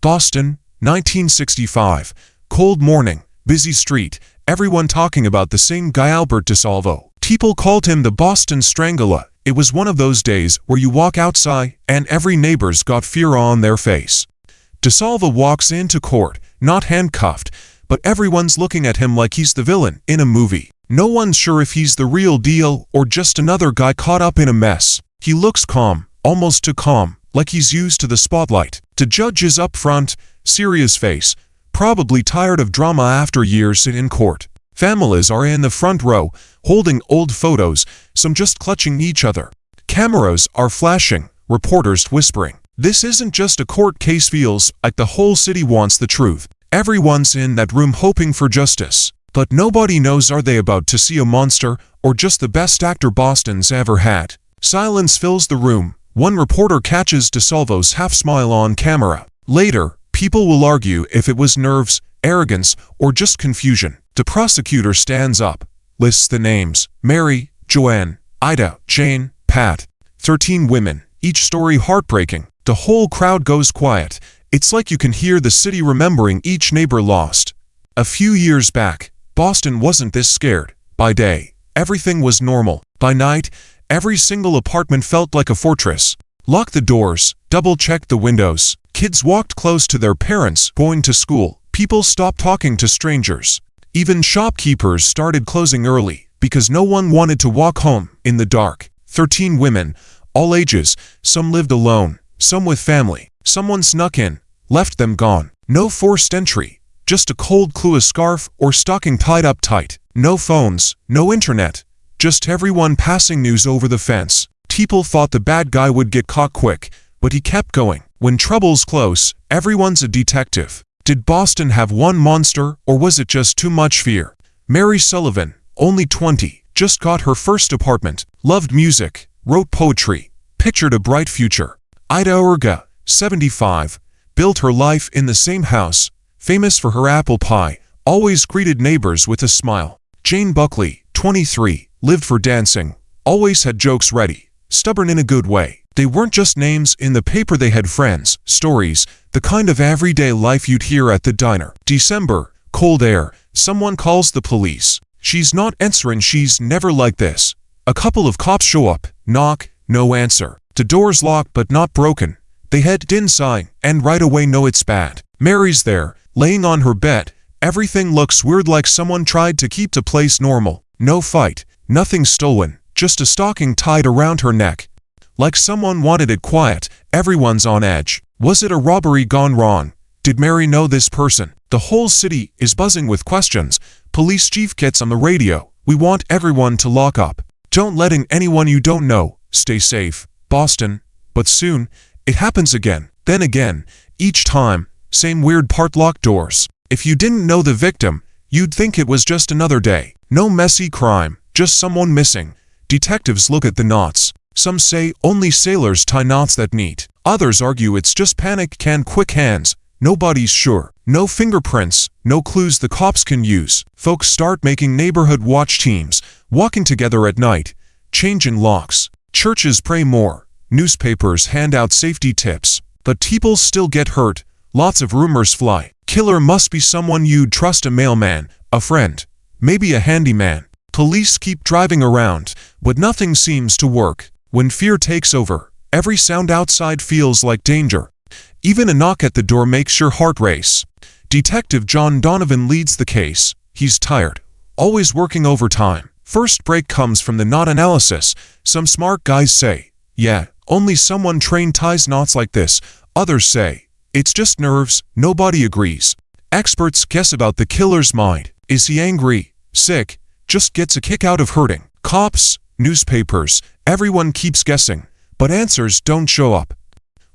Boston, 1965. Cold morning, busy street, everyone talking about the same guy Albert DeSalvo. People called him the Boston Strangler. It was one of those days where you walk outside and every neighbor's got fear on their face. DeSalvo walks into court, not handcuffed, but everyone's looking at him like he's the villain in a movie. No one's sure if he's the real deal or just another guy caught up in a mess. He looks calm, almost too calm, like he's used to the spotlight. The judge is up front, serious face, probably tired of drama after years in court. Families are in the front row, holding old photos, some just clutching each other. Cameras are flashing, reporters whispering. This isn't just a court case, feels like the whole city wants the truth. Everyone's in that room hoping for justice. But nobody knows, are they about to see a monster or just the best actor Boston's ever had? Silence fills the room. One reporter catches DeSalvo's half-smile on camera. Later, people will argue if it was nerves, arrogance, or just confusion. The prosecutor stands up, lists the names: Mary, Joanne, Ida, Jane, Pat. 13 women, each story heartbreaking. The whole crowd goes quiet. It's like you can hear the city remembering each neighbor lost. A few years back, Boston wasn't this scared. By day, everything was normal. By night, every single apartment felt like a fortress. Lock the doors, double-check the windows. Kids walked close to their parents going to school. People stopped talking to strangers. Even shopkeepers started closing early because no one wanted to walk home in the dark. 13 women, all ages, some lived alone, some with family. Someone snuck in, left them gone. No forced entry, just a cold clue, a scarf or stocking tied up tight. No phones, no internet, just everyone passing news over the fence. People thought the bad guy would get caught quick, but he kept going. When trouble's close, everyone's a detective. Did Boston have one monster, or was it just too much fear? Mary Sullivan, only 20, just got her first apartment, loved music, wrote poetry, pictured a bright future. Ida Urga, 75, built her life in the same house, famous for her apple pie, always greeted neighbors with a smile. Jane Buckley, 23, lived for dancing, always had jokes ready, stubborn in a good way. They weren't just names in the paper, they had friends, stories, the kind of everyday life you'd hear at the diner. December, cold air, someone calls the police. She's not answering, she's never like this. A couple of cops show up, knock, no answer. The door's locked but not broken. They head inside and right away know it's bad. Mary's there, laying on her bed. Everything looks weird, like someone tried to keep the place normal. No fight, nothing stolen, just a stocking tied around her neck. Like someone wanted it quiet. Everyone's on edge. Was it a robbery gone wrong? Did Mary know this person? The whole city is buzzing with questions. Police chief gets on the radio. We want everyone to lock up. Don't let in anyone you don't know. Stay safe, Boston. But soon, it happens again. Then again. Each time, same weird part, locked doors. If you didn't know the victim, you'd think it was just another day. No messy crime, just someone missing. Detectives look at the knots. Some say only sailors tie knots that neat. Others argue it's just panic, quick hands. Nobody's sure. No fingerprints, no clues the cops can use. Folks start making neighborhood watch teams, walking together at night, changing locks. Churches pray more. Newspapers hand out safety tips. But people still get hurt. Lots of rumors fly. Killer must be someone you'd trust, a mailman, a friend, maybe a handyman. Police keep driving around, but nothing seems to work. When fear takes over, every sound outside feels like danger. Even a knock at the door makes your heart race. Detective John Donovan leads the case. He's tired, always working overtime. First break comes from the knot analysis. Some smart guys say, yeah, only someone trained ties knots like this. Others say, it's just nerves. Nobody agrees. Experts guess about the killer's mind. Is he angry, sick, just gets a kick out of hurting? Cops, newspapers, everyone keeps guessing, but answers don't show up.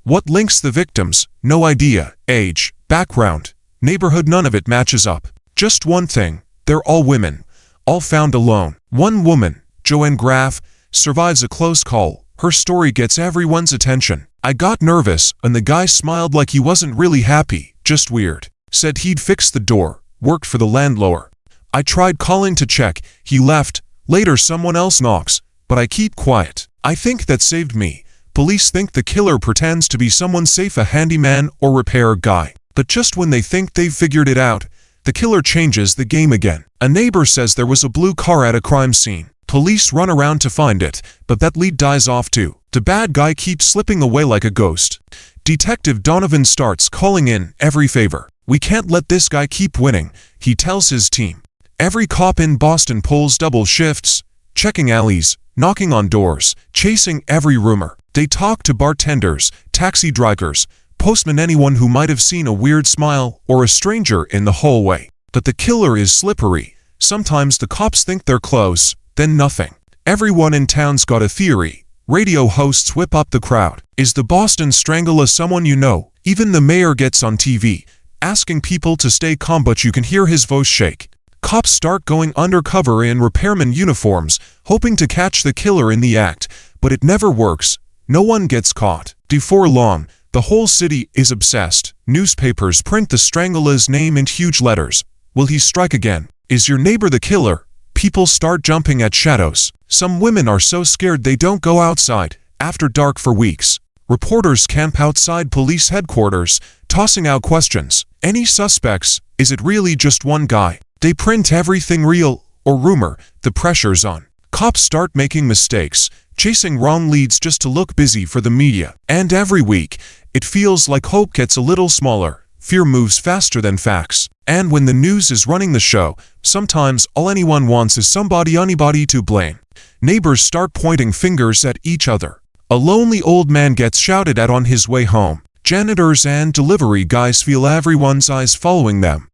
What links the victims? No idea. Age, background, neighborhood, none of it matches up. Just one thing, they're all women, all found alone. One woman, Joanne Graff, survives a close call. Her story gets everyone's attention. I got nervous, and the guy smiled like he wasn't really happy, just weird. Said he'd fix the door, worked for the landlord. I tried calling to check, he left. Later someone else knocks, but I keep quiet. I think that saved me. Police think the killer pretends to be someone safe, a handyman or repair guy. But just when they think they've figured it out, the killer changes the game again. A neighbor says there was a blue car at a crime scene. Police run around to find it, but that lead dies off too. The bad guy keeps slipping away like a ghost. Detective Donovan starts calling in every favor. "We can't let this guy keep winning," he tells his team. Every cop in Boston pulls double shifts, checking alleys, knocking on doors, chasing every rumor. They talk to bartenders, taxi drivers, postmen, anyone who might have seen a weird smile or a stranger in the hallway. But the killer is slippery. Sometimes the cops think they're close, then nothing. Everyone in town's got a theory. Radio hosts whip up the crowd. Is the Boston Strangler someone you know? Even the mayor gets on TV, asking people to stay calm, but you can hear his voice shake. Cops start going undercover in repairman uniforms, hoping to catch the killer in the act, but it never works. No one gets caught. Before long, the whole city is obsessed. Newspapers print the Strangler's name in huge letters. Will he strike again? Is your neighbor the killer? People start jumping at shadows. Some women are so scared they don't go outside after dark for weeks. Reporters camp outside police headquarters, tossing out questions. Any suspects? Is it really just one guy? They print everything real or rumor. The pressure's on. Cops start making mistakes, chasing wrong leads just to look busy for the media. And every week, it feels like hope gets a little smaller. Fear moves faster than facts. And when the news is running the show, sometimes all anyone wants is anybody to blame. Neighbors start pointing fingers at each other. A lonely old man gets shouted at on his way home. Janitors and delivery guys feel everyone's eyes following them.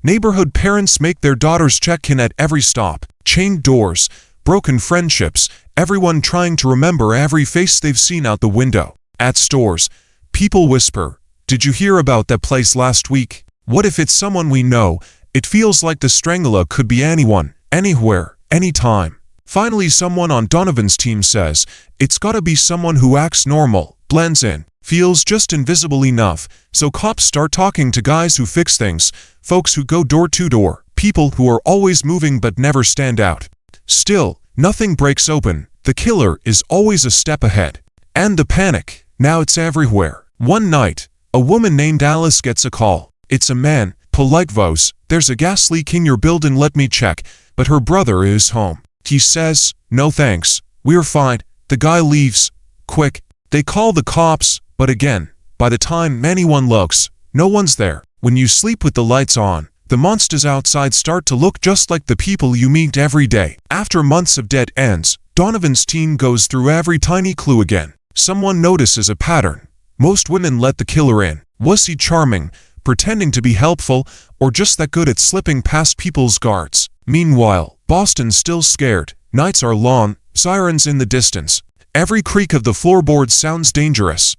Neighborhood parents make their daughters check in at every stop. Chained doors, broken friendships, everyone trying to remember every face they've seen out the window. At stores, people whisper, "Did you hear about that place last week?" What if it's someone we know? It feels like the Strangler could be anyone, anywhere, anytime. Finally, someone on Donovan's team says, "It's gotta be someone who acts normal, blends in, feels just invisible enough." So cops start talking to guys who fix things, folks who go door to door, people who are always moving but never stand out. Still, nothing breaks open. The killer is always a step ahead. And the panic, now it's everywhere. One night, a woman named Alice gets a call. It's a man, polite voice, "There's a gas leak in your building, let me check." But her brother is home. He says, "No thanks, we're fine." The guy leaves. Quick. They call the cops, but again, by the time anyone looks, no one's there. When you sleep with the lights on, the monsters outside start to look just like the people you meet every day. After months of dead ends, Donovan's team goes through every tiny clue again. Someone notices a pattern. Most women let the killer in. Was he charming, pretending to be helpful, or just that good at slipping past people's guards? Meanwhile, Boston's still scared. Nights are long, sirens in the distance. Every creak of the floorboards sounds dangerous.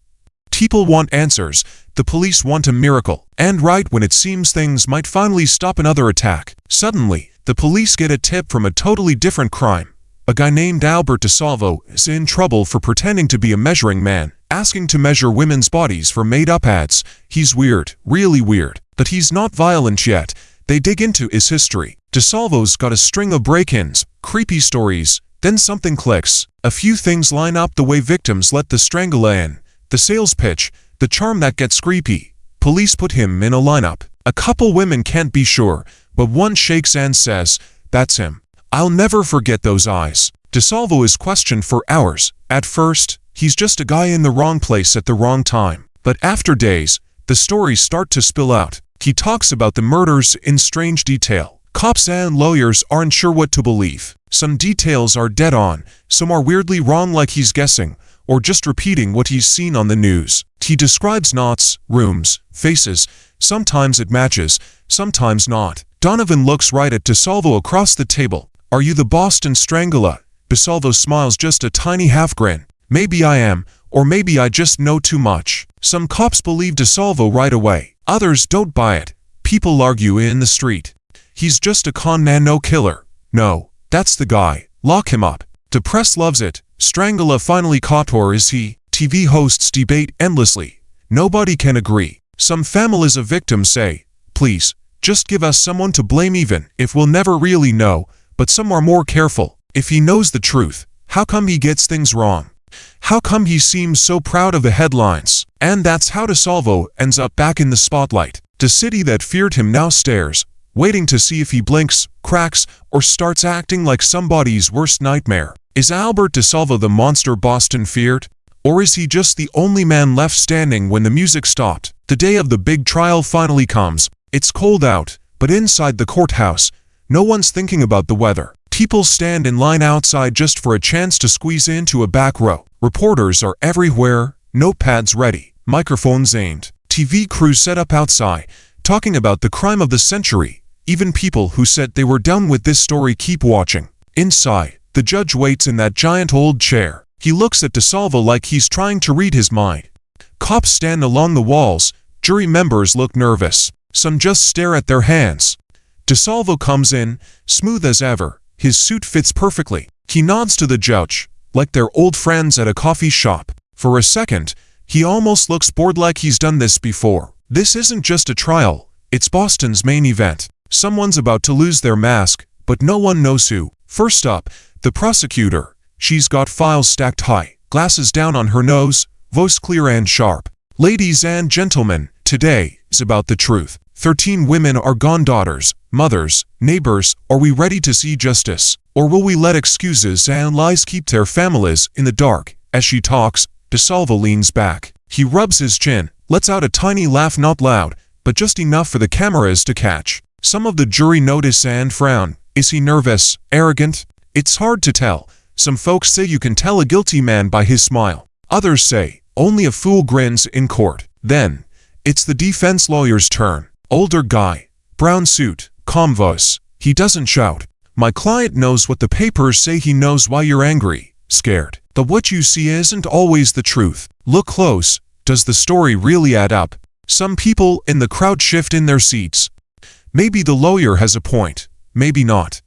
People want answers. The police want a miracle. And right when it seems things might finally stop another attack, suddenly, the police get a tip from a totally different crime. A guy named Albert DeSalvo is in trouble for pretending to be a measuring man, asking to measure women's bodies for made-up ads. He's weird, really weird. But he's not violent yet. They dig into his history. DeSalvo's got a string of break-ins, creepy stories. Then something clicks. A few things line up the way victims let the Strangler in. The sales pitch, the charm that gets creepy. Police put him in a lineup. A couple women can't be sure, but one shakes and says, "That's him." I'll never forget those eyes. DeSalvo is questioned for hours. At first, he's just a guy in the wrong place at the wrong time. But after days, the stories start to spill out. He talks about the murders in strange detail. Cops and lawyers aren't sure what to believe. Some details are dead on, some are weirdly wrong, like he's guessing, or just repeating what he's seen on the news. He describes knots, rooms, faces. Sometimes it matches, sometimes not. Donovan looks right at DeSalvo across the table. "Are you the Boston Strangler?" DeSalvo smiles, just a tiny half grin. "Maybe I am, or maybe I just know too much." Some cops believe DeSalvo right away. Others don't buy it. People argue in the street. "He's just a con man, no killer." "No, that's the guy. Lock him up." The press loves it. Strangler finally caught, or is he? TV hosts debate endlessly. Nobody can agree. Some families of victims say, "Please, just give us someone to blame even if we'll never really know." But some are more careful. If he knows the truth, how come he gets things wrong? How come he seems so proud of the headlines? And that's how DeSalvo ends up back in the spotlight. The city that feared him now stares, waiting to see if he blinks, cracks, or starts acting like somebody's worst nightmare. Is Albert DeSalvo the monster Boston feared? Or is he just the only man left standing when the music stopped? The day of the big trial finally comes. It's cold out, but inside the courthouse, no one's thinking about the weather. People stand in line outside just for a chance to squeeze into a back row. Reporters are everywhere, notepads ready, microphones aimed. TV crews set up outside, talking about the crime of the century. Even people who said they were done with this story keep watching. Inside, the judge waits in that giant old chair. He looks at DeSalvo like he's trying to read his mind. Cops stand along the walls. Jury members look nervous. Some just stare at their hands. DeSalvo comes in, smooth as ever. His suit fits perfectly. He nods to the judge, like they're old friends at a coffee shop. For a second, he almost looks bored, like he's done this before. This isn't just a trial. It's Boston's main event. Someone's about to lose their mask, but no one knows who. First up, the prosecutor. She's got files stacked high, glasses down on her nose, voice clear and sharp. Ladies and gentlemen, today is about the truth. 13 women are gone, daughters, mothers, neighbors. Are we ready to see justice? Or will we let excuses and lies keep their families in the dark? As she talks, DeSalvo leans back. He rubs his chin, lets out a tiny laugh, not loud, but just enough for the cameras to catch. Some of the jury notice and frown. Is he nervous, arrogant? It's hard to tell. Some folks say you can tell a guilty man by his smile. Others say, only a fool grins in court. Then, it's the defense lawyer's turn. Older guy, brown suit, calm voice. He doesn't shout. My client knows what the papers say. He knows why you're angry, scared. But what you see isn't always the truth. Look close. Does the story really add up? Some people in the crowd shift in their seats. Maybe the lawyer has a point. Maybe not.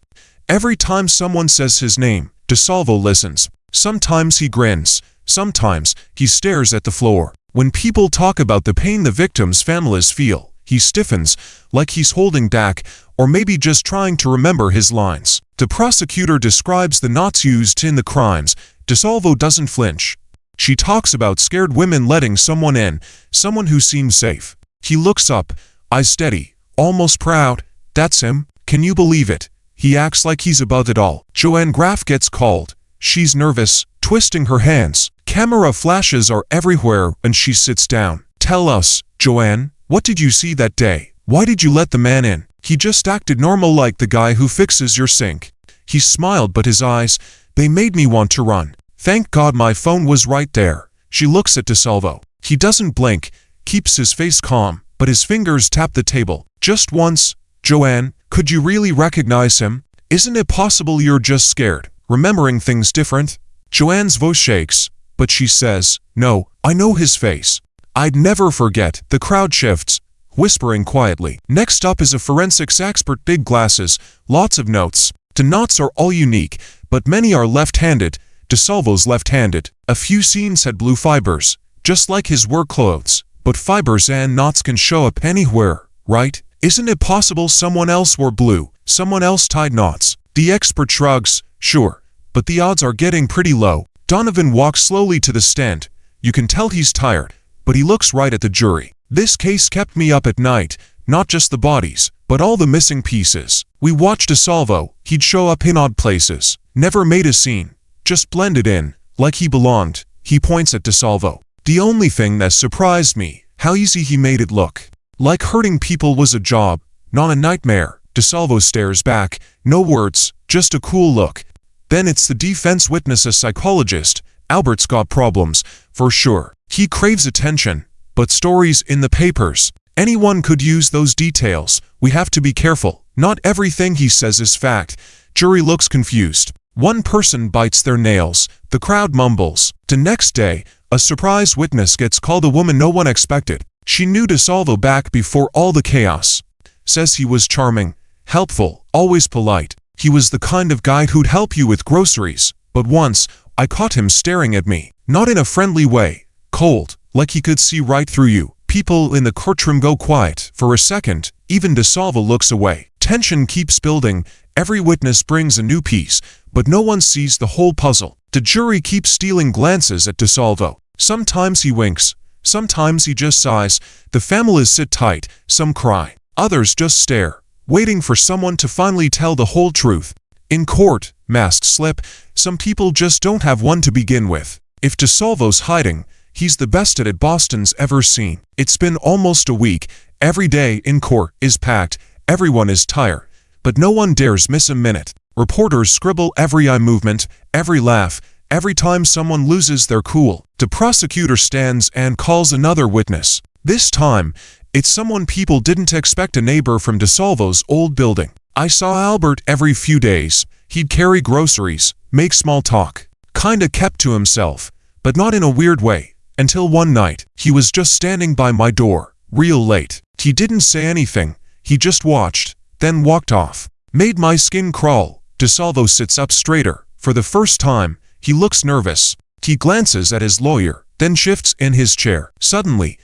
Every time someone says his name, DeSalvo listens. Sometimes he grins. Sometimes he stares at the floor. When people talk about the pain the victims' families feel, he stiffens, like he's holding back, or maybe just trying to remember his lines. The prosecutor describes the knots used in the crimes. DeSalvo doesn't flinch. She talks about scared women letting someone in, someone who seems safe. He looks up, eyes steady, almost proud. That's him. Can you believe it? He acts like he's above it all. Joanne Graff gets called. She's nervous, twisting her hands. Camera flashes are everywhere and she sits down. Tell us, Joanne, what did you see that day? Why did you let the man in? He just acted normal, like the guy who fixes your sink. He smiled, but his eyes, they made me want to run. Thank God my phone was right there. She looks at DeSalvo. He doesn't blink, keeps his face calm, but his fingers tap the table. Just once. Joanne, could you really recognize him? Isn't it possible you're just scared, remembering things different? Joanne's voice shakes, but she says, no, I know his face. I'd never forget. The crowd shifts, whispering quietly. Next up is a forensics expert, big glasses, lots of notes. The knots are all unique, but many are left-handed. DeSalvo's left-handed. A few scenes had blue fibers, just like his work clothes. But fibers and knots can show up anywhere, right? Isn't it possible someone else wore blue, someone else tied knots? The expert shrugs. Sure, but the odds are getting pretty low. Donovan walks slowly to the stand. You can tell he's tired, but he looks right at the jury. This case kept me up at night, not just the bodies, but all the missing pieces. We watched DeSalvo. He'd show up in odd places, never made a scene, just blended in, like he belonged. He points at DeSalvo. The only thing that surprised me, how easy he made it look. Like hurting people was a job, not a nightmare. DeSalvo stares back, no words, just a cool look. Then it's the defense witness, a psychologist. Albert's got problems, for sure. He craves attention, but stories in the papers. Anyone could use those details. We have to be careful. Not everything he says is fact. Jury looks confused. One person bites their nails. The crowd mumbles. The next day, a surprise witness gets called, a woman no one expected. She knew DeSalvo back before all the chaos. Says he was charming, helpful, always polite. He was the kind of guy who'd help you with groceries. But once, I caught him staring at me. Not in a friendly way. Cold, like he could see right through you. People in the courtroom go quiet. For a second, even DeSalvo looks away. Tension keeps building. Every witness brings a new piece, but no one sees the whole puzzle. The jury keeps stealing glances at DeSalvo. Sometimes he winks, sometimes he just sighs. The families sit tight, some cry, others just stare, waiting for someone to finally tell the whole truth. In court, masks slip, some people just don't have one to begin with. If DeSalvo's hiding, he's the best at it Boston's ever seen. It's been almost a week. Every day in court is packed, everyone is tired, but no one dares miss a minute. Reporters scribble every eye movement, every laugh, every time someone loses their cool. The prosecutor stands and calls another witness. This time, it's someone people didn't expect, a neighbor from DeSalvo's old building. I saw Albert every few days. He'd carry groceries, make small talk, kinda kept to himself, but not in a weird way, until one night, he was just standing by my door, real late. He didn't say anything, he just watched, then walked off. Made my skin crawl. DeSalvo sits up straighter. For the first time, he looks nervous. He glances at his lawyer, then shifts in his chair. Suddenly,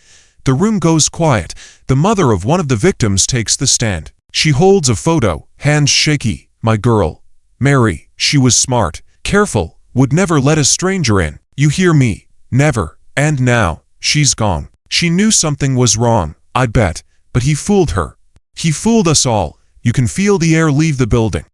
the room goes quiet. The mother of one of the victims takes the stand. She holds a photo, hands shaky. My girl, Mary, she was smart, careful, would never let a stranger in. You hear me? Never. And now, she's gone. She knew something was wrong, I'd bet, but he fooled her. He fooled us all. You can feel the air leave the building.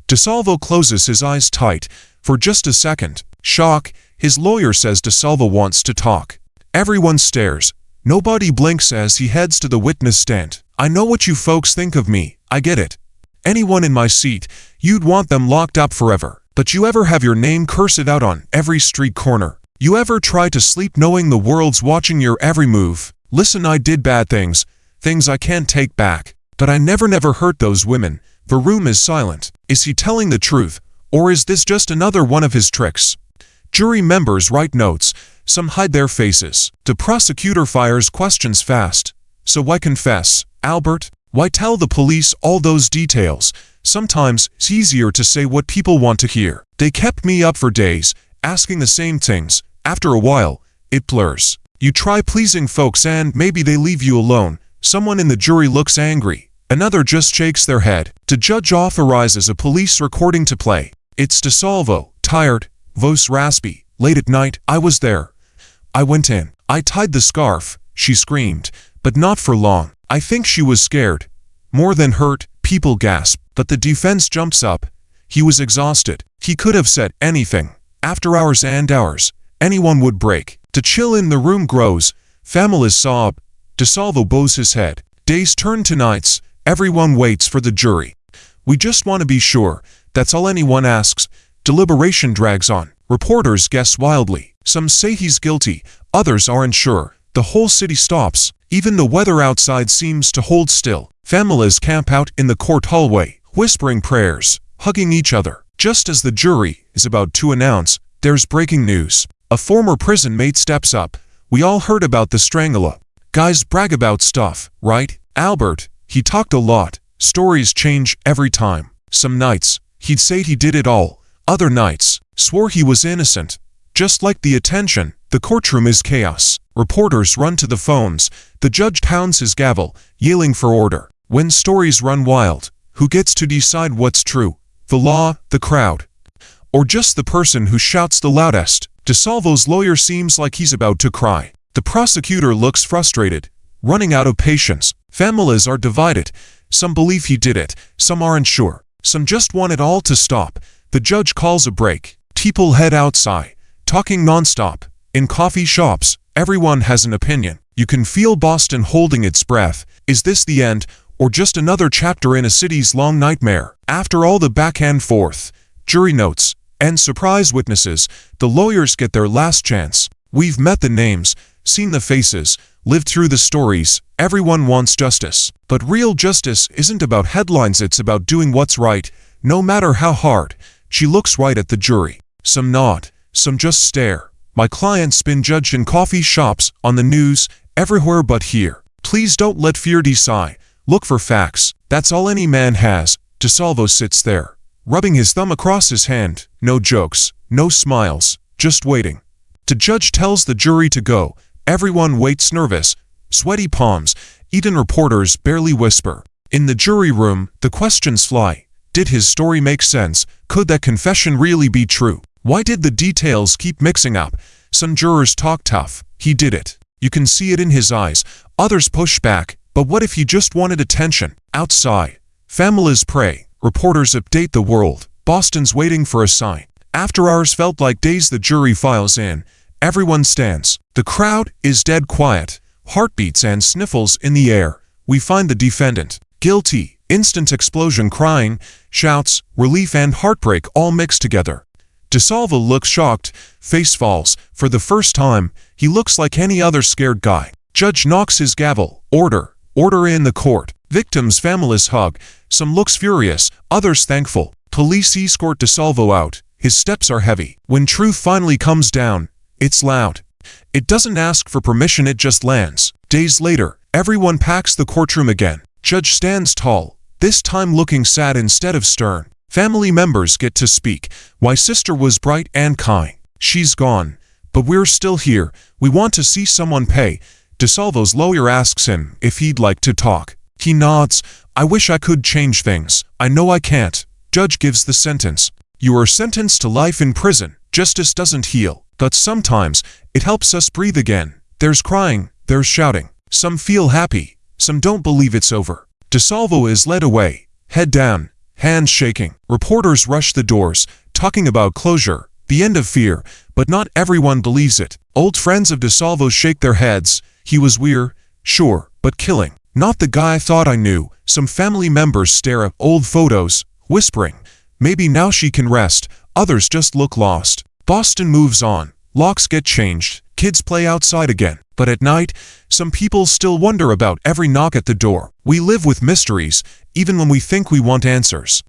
DeSalvo closes his eyes tight. For just a second, shock, his lawyer says DeSalvo wants to talk. Everyone stares. Nobody blinks as he heads to the witness stand. I know what you folks think of me, I get it. Anyone in my seat, you'd want them locked up forever. But you ever have your name cursed out on every street corner? You ever try to sleep knowing the world's watching your every move? Listen, I did bad things, things I can't take back. But I never hurt those women. The room is silent. Is he telling the truth? Or is this just another one of his tricks? Jury members write notes. Some hide their faces. The prosecutor fires questions fast. So why confess, Albert? Why tell the police all those details? Sometimes it's easier to say what people want to hear. They kept me up for days, asking the same things. After a while, it blurs. You try pleasing folks and maybe they leave you alone. Someone in the jury looks angry. Another just shakes their head. The judge authorizes a police recording to play. It's DeSalvo, tired, voice raspy. Late at night, I was there. I went in. I tied the scarf, she screamed, but not for long. I think she was scared. More than hurt, people gasp. But the defense jumps up. He was exhausted. He could have said anything. After hours and hours, anyone would break. The chill in the room grows. Families sob. DeSalvo bows his head. Days turn to nights. Everyone waits for the jury. We just want to be sure. That's all anyone asks. Deliberation drags on. Reporters guess wildly. Some say he's guilty. Others aren't sure. The whole city stops. Even the weather outside seems to hold still. Families camp out in the court hallway, whispering prayers, hugging each other. Just as the jury is about to announce, there's breaking news. A former prison mate steps up. We all heard about the Strangler. Guys brag about stuff, right? Albert, he talked a lot. Stories change every time. Some nights, he'd say he did it all. Other nights, swore he was innocent. Just like the attention, the courtroom is chaos. Reporters run to the phones. The judge pounds his gavel, yelling for order. When stories run wild, who gets to decide what's true? The law, the crowd, or just the person who shouts the loudest? DeSalvo's lawyer seems like he's about to cry. The prosecutor looks frustrated, running out of patience. Families are divided. Some believe he did it, some aren't sure. Some just want it all to stop. The judge calls a break. People head outside, talking nonstop. In coffee shops, everyone has an opinion. You can feel Boston holding its breath. Is this the end, or just another chapter in a city's long nightmare? After all the back and forth, jury notes, and surprise witnesses, the lawyers get their last chance. We've met the names, seen the faces, lived through the stories. Everyone wants justice. But real justice isn't about headlines, it's about doing what's right, no matter how hard. She looks right at the jury. Some nod, some just stare. My client's been judged in coffee shops, on the news, everywhere but here. Please don't let fear decide. Look for facts. That's all any man has. DeSalvo sits there, rubbing his thumb across his hand. No jokes, no smiles, just waiting. The judge tells the jury to go. Everyone waits nervous, sweaty palms. Even reporters barely whisper. In the jury room, the questions fly. Did his story make sense? Could that confession really be true? Why did the details keep mixing up? Some jurors talk tough. He did it. You can see it in his eyes. Others push back. But what if he just wanted attention? Outside, families pray. Reporters update the world. Boston's waiting for a sign. After hours felt like days, the jury files in. Everyone stands. The crowd is dead quiet. Heartbeats and sniffles in the air. We find the defendant. Guilty. Instant explosion, crying, shouts, relief and heartbreak all mixed together. DeSalvo looks shocked. Face falls. For the first time, he looks like any other scared guy. Judge knocks his gavel. Order. Order in the court. Victims' families hug. Some looks furious, others thankful. Police escort DeSalvo out. His steps are heavy. When truth finally comes down, it's loud. It doesn't ask for permission, it just lands. Days later, everyone packs the courtroom again. Judge stands tall, this time looking sad instead of stern. Family members get to speak. My sister was bright and kind. She's gone. But we're still here. We want to see someone pay. DeSalvo's lawyer asks him if he'd like to talk. He nods. I wish I could change things. I know I can't. Judge gives the sentence. You are sentenced to life in prison. Justice doesn't heal, but sometimes it helps us breathe again. There's crying, there's shouting. Some feel happy, some don't believe it's over. DeSalvo is led away, head down, hands shaking. Reporters rush the doors, talking about closure, the end of fear, but not everyone believes it. Old friends of DeSalvo shake their heads. He was weird, sure, but killing. Not the guy I thought I knew. Some family members stare at old photos, whispering, maybe now she can rest. Others just look lost. Boston moves on. Locks get changed. Kids play outside again. But at night, some people still wonder about every knock at the door. We live with mysteries, even when we think we want answers.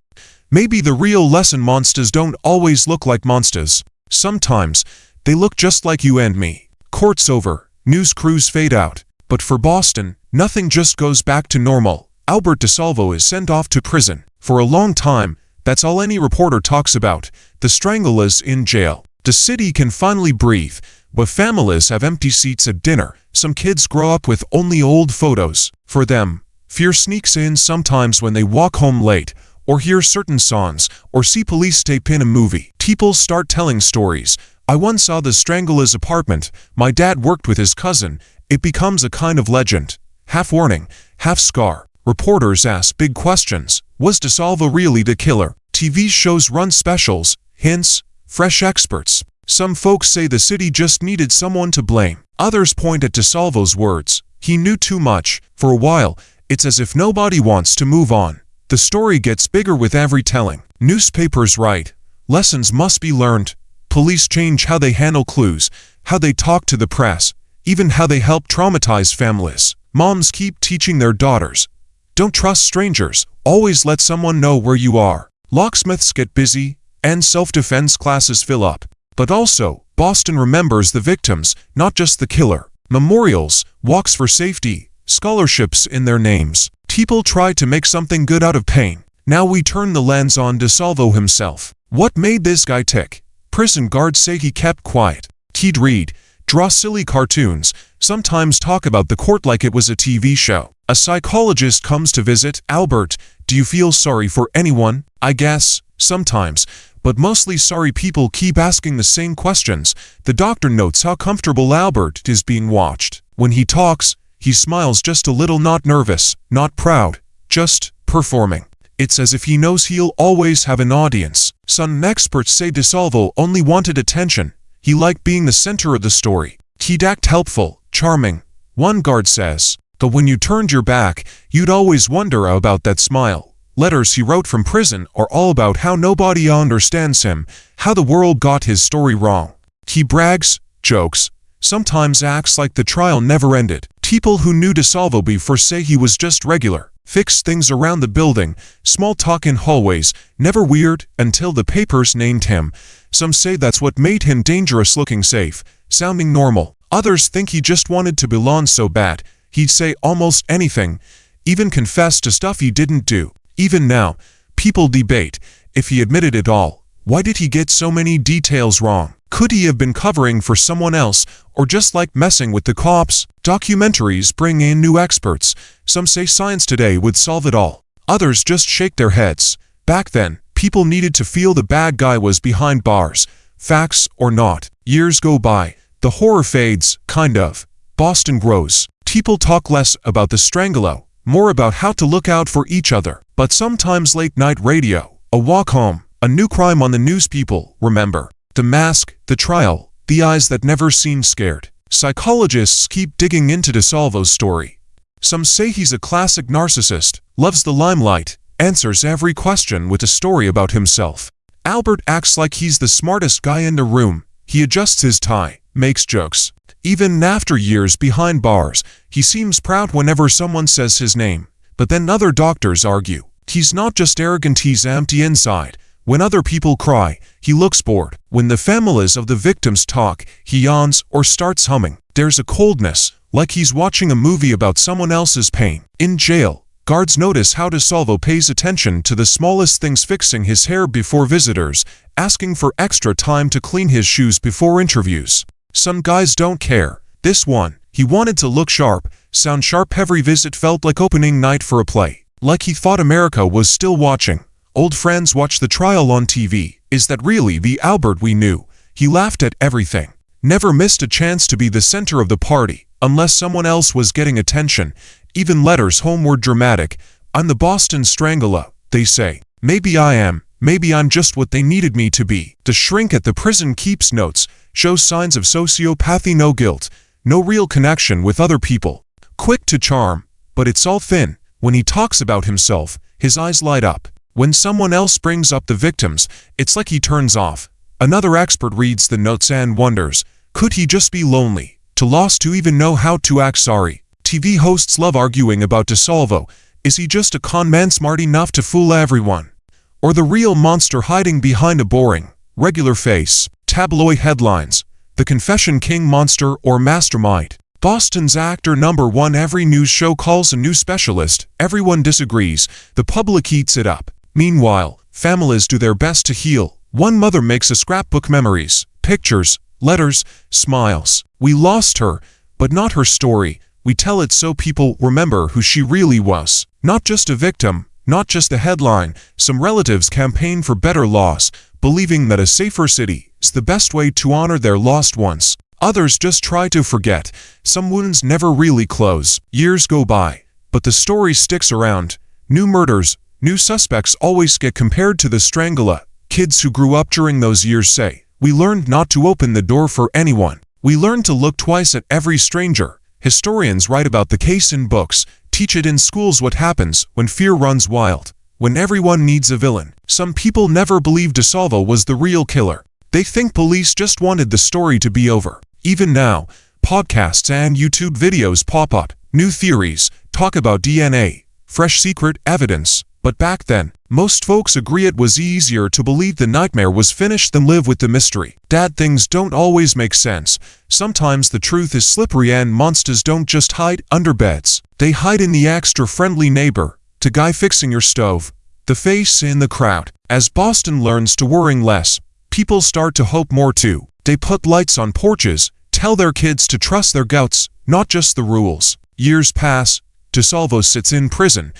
Maybe the real lesson: monsters don't always look like monsters. Sometimes, they look just like you and me. Court's over. News crews fade out. But for Boston, nothing just goes back to normal. Albert DeSalvo is sent off to prison. For a long time, that's all any reporter talks about. The Stranglers in jail. The city can finally breathe, but families have empty seats at dinner. Some kids grow up with only old photos. For them, fear sneaks in sometimes when they walk home late, or hear certain songs, or see police tape in a movie. People start telling stories. I once saw the Strangler's apartment. My dad worked with his cousin. It becomes a kind of legend. Half warning, half scar. Reporters ask big questions. Was DeSalvo really the killer? TV shows run specials, hints, fresh experts. Some folks say the city just needed someone to blame. Others point at DeSalvo's words. He knew too much. For a while, it's as if nobody wants to move on. The story gets bigger with every telling. Newspapers write. Lessons must be learned. Police change how they handle clues, how they talk to the press, even how they help traumatized families. Moms keep teaching their daughters. Don't trust strangers. Always let someone know where you are. Locksmiths get busy, and self-defense classes fill up. But also, Boston remembers the victims, not just the killer. Memorials, walks for safety, scholarships in their names. People try to make something good out of pain. Now we turn the lens on DeSalvo himself. What made this guy tick? Prison guards say he kept quiet. He'd read, draw silly cartoons, sometimes talk about the court like it was a TV show. A psychologist comes to visit. Albert, do you feel sorry for anyone? I guess, sometimes. But mostly sorry. People keep asking the same questions. The doctor notes how comfortable Albert is being watched. When he talks, he smiles just a little, not nervous, not proud, just performing. It's as if he knows he'll always have an audience. Some experts say DeSalvo only wanted attention. He liked being the center of the story. He'd act helpful, charming. One guard says, but when you turned your back, you'd always wonder about that smile. Letters he wrote from prison are all about how nobody understands him, how the world got his story wrong. He brags, jokes, sometimes acts like the trial never ended. People who knew DeSalvo before say he was just regular. Fixed things around the building, small talk in hallways, never weird until the papers named him. Some say that's what made him dangerous, looking safe, sounding normal. Others think he just wanted to belong so bad, he'd say almost anything, even confess to stuff he didn't do. Even now, people debate if he admitted it all. Why did he get so many details wrong? Could he have been covering for someone else, or just like messing with the cops? Documentaries bring in new experts. Some say science today would solve it all. Others just shake their heads. Back then, people needed to feel the bad guy was behind bars, facts or not. Years go by, the horror fades, kind of. Boston grows. People talk less about the Strangler, more about how to look out for each other. But sometimes late-night radio, a walk home, a new crime on the news, people remember. The mask, the trial, the eyes that never seem scared. Psychologists keep digging into DeSalvo's story. Some say he's a classic narcissist, loves the limelight, answers every question with a story about himself. Albert acts like he's the smartest guy in the room. He adjusts his tie, makes jokes. Even after years behind bars, he seems proud whenever someone says his name. But then other doctors argue. He's not just arrogant, he's empty inside. When other people cry, he looks bored. When the families of the victims talk, he yawns or starts humming. There's a coldness, like he's watching a movie about someone else's pain. In jail, guards notice how DeSalvo pays attention to the smallest things, fixing his hair before visitors, asking for extra time to clean his shoes before interviews. Some guys don't care. This one, he wanted to look sharp, sound sharp. Every visit felt like opening night for a play. Like he thought America was still watching. Old friends watch the trial on TV. Is that really the Albert we knew? He laughed at everything. Never missed a chance to be the center of the party, unless someone else was getting attention. Even letters home were dramatic. I'm the Boston Strangler, they say. Maybe I am. Maybe I'm just what they needed me to be. The shrink at the prison keeps notes, shows signs of sociopathy, no guilt, no real connection with other people. Quick to charm, but it's all thin. When he talks about himself, his eyes light up. When someone else brings up the victims, it's like he turns off. Another expert reads the notes and wonders, could he just be lonely, too lost to even know how to act sorry? TV hosts love arguing about DeSalvo. Is he just a con man smart enough to fool everyone? Or the real monster hiding behind a boring, regular face? Tabloid headlines, the confession king, monster or mastermind? Boston's actor #1. Every news show calls a new specialist. Everyone disagrees. The public eats it up. Meanwhile, families do their best to heal. One mother makes a scrapbook, memories, pictures, letters, smiles. We lost her, but not her story. We tell it so people remember who she really was. Not just a victim, not just a headline. Some relatives campaign for better laws, believing that a safer city is the best way to honor their lost ones. Others just try to forget. Some wounds never really close. Years go by, but the story sticks around. New murders, new suspects always get compared to the Strangler. Kids who grew up during those years say, we learned not to open the door for anyone. We learned to look twice at every stranger. Historians write about the case in books, teach it in schools. What happens when fear runs wild, when everyone needs a villain? Some people never believed DeSalvo was the real killer. They think police just wanted the story to be over. Even now, podcasts and YouTube videos pop up. New theories, talk about DNA, fresh secret evidence. But back then, most folks agree it was easier to believe the nightmare was finished than live with the mystery. Dad, things don't always make sense. Sometimes the truth is slippery and monsters don't just hide under beds. They hide in the extra friendly neighbor, the guy fixing your stove, the face in the crowd. As Boston learns to worry less, people start to hope more too. They put lights on porches, tell their kids to trust their guts, not just the rules. Years pass. DeSalvo sits in prison.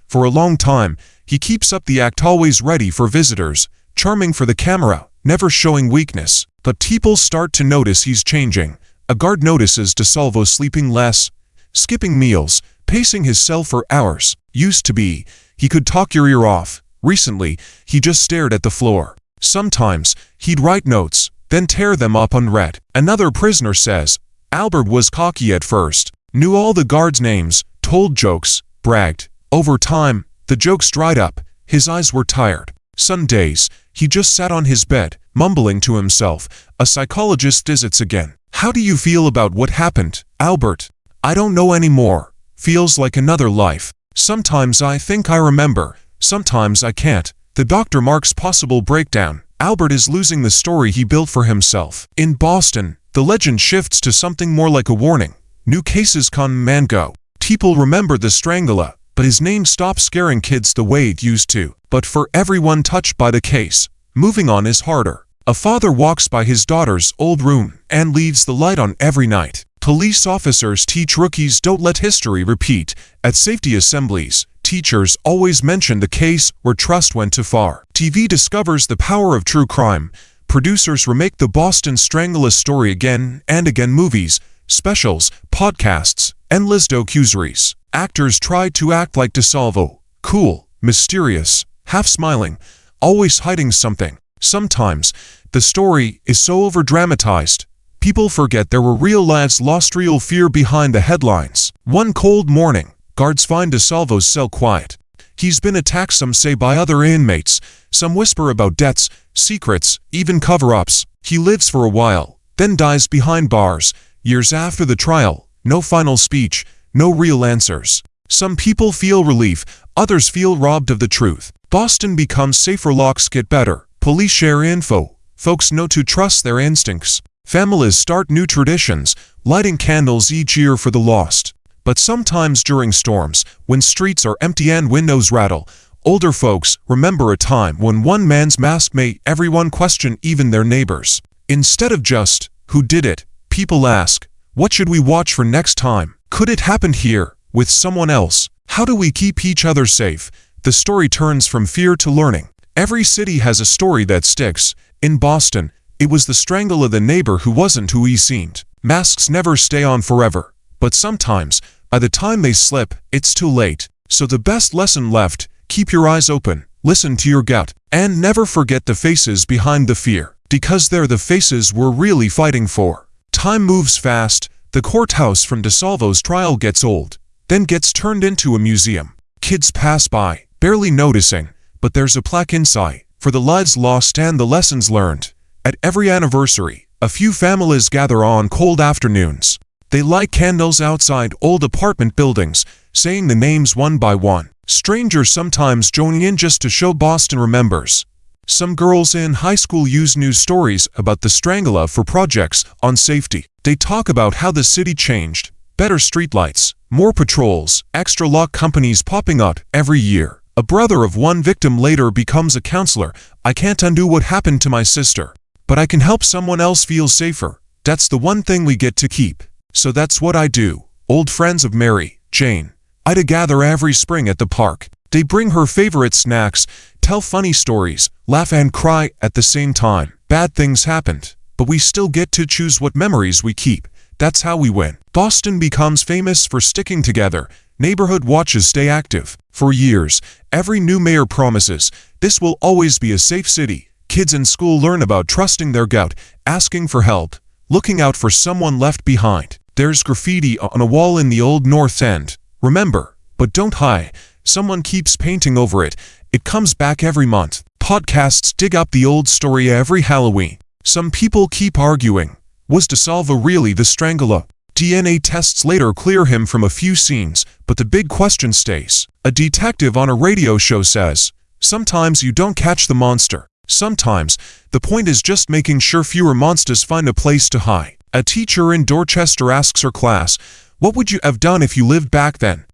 For a long time, he keeps up the act, always ready for visitors, charming for the camera, never showing weakness. But people start to notice he's changing. A guard notices DeSalvo sleeping less, skipping meals, pacing his cell for hours. Used to be, he could talk your ear off. Recently, he just stared at the floor. Sometimes, he'd write notes, then tear them up unread. Another prisoner says, Albert was cocky at first, knew all the guards' names, told jokes, bragged. Over time, the jokes dried up, his eyes were tired. Some days, he just sat on his bed, mumbling to himself. A psychologist visits again. How do you feel about what happened, Albert? I don't know anymore. Feels like another life. Sometimes I think I remember, sometimes I can't. The doctor marks possible breakdown. Albert is losing the story he built for himself. In Boston, the legend shifts to something more like a warning. New cases come and go. People remember the Strangler, but his name stops scaring kids the way it used to. But for everyone touched by the case, moving on is harder. A father walks by his daughter's old room and leaves the light on every night. Police officers teach rookies don't let history repeat. At safety assemblies, Teachers always mention the case where trust went too far. TV discovers the power of true crime. Producers remake the Boston Strangler story again and again. Movies, specials, podcasts, endless docuseries. Actors try to act like DeSalvo, cool, mysterious, half smiling, always hiding something. Sometimes, the story is so over-dramatized, people forget there were real lives lost, real fear behind the headlines. One cold morning, guards find DeSalvo's cell quiet. He's been attacked, some say by other inmates, some whisper about debts, secrets, even cover-ups. He lives for a while, then dies behind bars. Years after the trial, no final speech, no real answers. Some people feel relief, others feel robbed of the truth. Boston becomes safer, locks get better, police share info, folks know to trust their instincts. Families start new traditions, lighting candles each year for the lost. But sometimes during storms, when streets are empty and windows rattle, older folks remember a time when one man's mask made everyone question, even their neighbors. Instead of just, who did it, people ask, what should we watch for next time? Could it happen here, with someone else? How do we keep each other safe? The story turns from fear to learning. Every city has a story that sticks. In Boston, it was the strangler, the neighbor who wasn't who he seemed. Masks never stay on forever, but sometimes, by the time they slip, it's too late. So the best lesson left, keep your eyes open, listen to your gut, and never forget the faces behind the fear, because they're the faces we're really fighting for. Time moves fast. The courthouse from DeSalvo's trial gets old, then gets turned into a museum. Kids pass by, barely noticing, but there's a plaque inside, for the lives lost and the lessons learned. At every anniversary, a few families gather on cold afternoons. They light candles outside old apartment buildings, saying the names one by one. Strangers sometimes join in just to show Boston remembers. Some girls in high school use news stories about the Strangler for projects on safety. They talk about how the city changed, better streetlights, more patrols, extra lock companies popping up every year. A brother of one victim later becomes a counselor. I can't undo what happened to my sister, but I can help someone else feel safer. That's the one thing we get to keep. So that's what I do. Old friends of Mary, Jane, Ida gather every spring at the park. They bring her favorite snacks, tell funny stories, laugh and cry at the same time. Bad things happened, but we still get to choose what memories we keep. That's how we win. Boston becomes famous for sticking together. Neighborhood watches stay active. For years, every new mayor promises, this will always be a safe city. Kids in school learn about trusting their gut, asking for help, looking out for someone left behind. There's graffiti on a wall in the old North End. Remember, but don't hide. Someone keeps painting over it. It comes back every month. Podcasts dig up the old story every Halloween. Some people keep arguing. Was DeSalvo really the strangler? DNA tests later clear him from a few scenes, but the big question stays. A detective on a radio show says, sometimes you don't catch the monster. Sometimes, the point is just making sure fewer monsters find a place to hide. A teacher in Dorchester asks her class, what would you have done if you lived back then?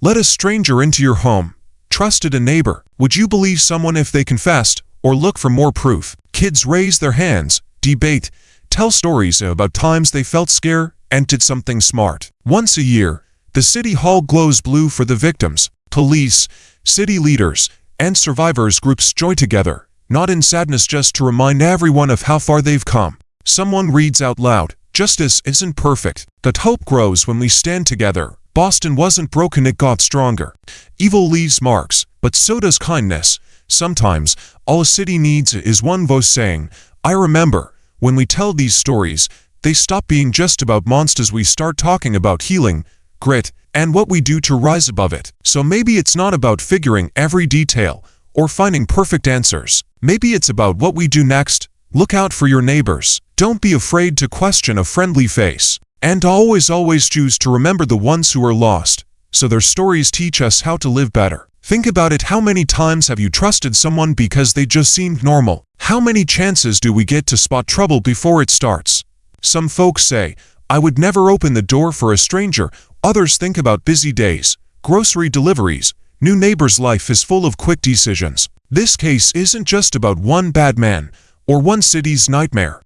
Let a stranger into your home. Trusted a neighbor. Would you believe someone if they confessed, or look for more proof? Kids raise their hands, debate, tell stories about times they felt scared and did something smart. Once a year, the city hall glows blue for the victims. Police, city leaders, and survivors groups join together, not in sadness, just to remind everyone of how far they've come. Someone reads out loud, justice isn't perfect, but hope grows when we stand together. Boston wasn't broken, it got stronger. Evil leaves marks, but so does kindness. Sometimes, all a city needs is one voice saying, I remember. When we tell these stories, they stop being just about monsters. We start talking about healing, grit, and what we do to rise above it. So maybe it's not about figuring every detail or finding perfect answers. Maybe it's about what we do next. Look out for your neighbors. Don't be afraid to question a friendly face. And always choose to remember the ones who are lost, so their stories teach us how to live better. Think about it. How many times have you trusted someone because they just seemed normal? How many chances do we get to spot trouble before it starts? Some folks say, I would never open the door for a stranger. Others think about busy days, grocery deliveries, new neighbors. Life is full of quick decisions. This case isn't just about one bad man or one city's nightmare.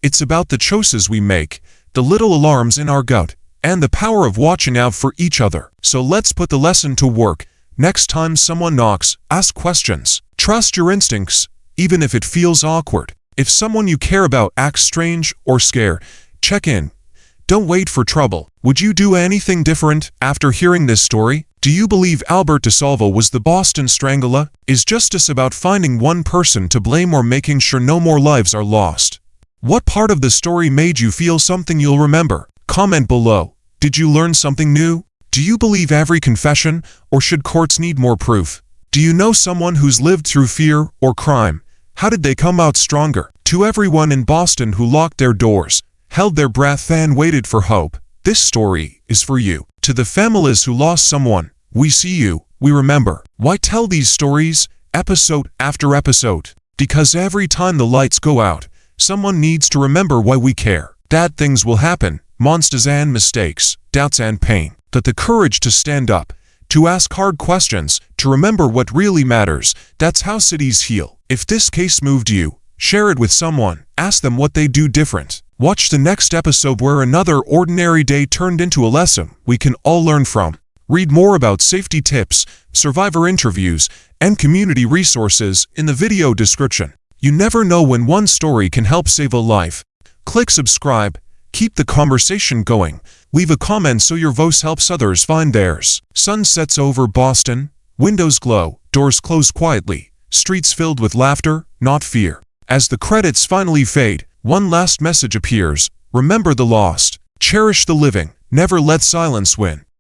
It's about the choices we make, the little alarms in our gut, and the power of watching out for each other. So let's put the lesson to work. Next time someone knocks, ask questions. Trust your instincts, even if it feels awkward. If someone you care about acts strange or scared, check in. Don't wait for trouble. Would you do anything different after hearing this story? Do you believe Albert DeSalvo was the Boston Strangler? Is justice about finding one person to blame or making sure no more lives are lost? What part of the story made you feel something you'll remember? Comment below. Did you learn something new? Do you believe every confession, or should courts need more proof? Do you know someone who's lived through fear or crime? How did they come out stronger? To everyone in Boston who locked their doors, held their breath and waited for hope, this story is for you. To the families who lost someone, we see you, we remember. Why tell these stories, episode after episode? Because every time the lights go out, someone needs to remember why we care. Bad things will happen, monsters and mistakes, doubts and pain. But the courage to stand up, to ask hard questions, to remember what really matters, that's how cities heal. If this case moved you, share it with someone, ask them what they do different. Watch the next episode where another ordinary day turned into a lesson we can all learn from. Read more about safety tips, survivor interviews, and community resources in the video description. You never know when one story can help save a life. Click subscribe, keep the conversation going, leave a comment so your voice helps others find theirs. Sun sets over Boston, windows glow, doors close quietly, streets filled with laughter, not fear. As the credits finally fade, one last message appears: remember the lost, cherish the living, never let silence win.